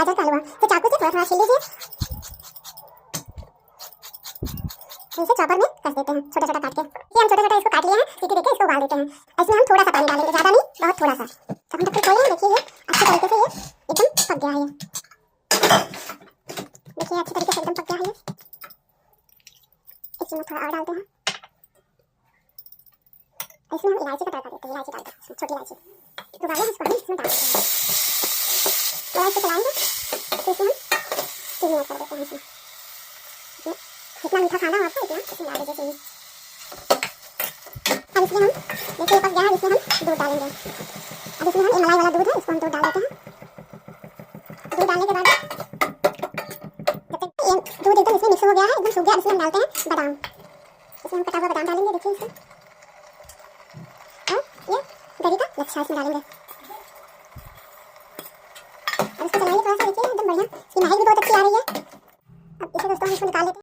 गाजर का हलवा। तो चाकू से थोड़ा थोड़ा छील लीजिए, इसे चॉपर में कस देते हैं छोटा छोटा काट के। ये हम छोटा छोटा इसको काट लिया है, सीटी देके इसको उबाल देते हैं। इसमें हम थोड़ा सा पानी डालेंगे, ज़्यादा नहीं, बहुत थोड़ा सा। जब हम तक खोलें देखिए ये अच्छी तरीके से ये एकदम पक गया है। देखिए अच्छी तरीके से एकदम पक गया है ये। इसमें थोड़ा और डालते हैं, इसमें हम इलायची का तड़का देते हैं। इलायची डालते हैं, छोटी इलायची दोबारा इसको हम इसमें डाल देते हैं। थोड़ा इसको चलाएंगे तो इसमें हम चीनी ऐड कर देते हैं। इसमें जितना मीठा खाना हो आपको इतना इसमें डाल दीजिए चीनी। अब इसमें हम देखिए पक गया है, इसमें हम दूध डालेंगे। अब इसमें हम ये मलाई वाला दूध है, इसको हम दूध डाल देते हैं। दूध डालने के बाद जब तक ये दूध एकदम इसमें मिक्स हो गया है, एकदम सूख गया, इसमें हम डालते हैं बादाम। इसमें हम कटा हुआ बादाम डालेंगे, देखिए इसमें। और ये गरी का लच्छा इसमें डालेंगे। अब इसको चलाएंगे थोड़ा सा, देखिए एकदम बढ़िया, इसकी महक भी बहुत अच्छी आ रही है। अब इसे दोस्तों हम इसको निकाल लेते हैं।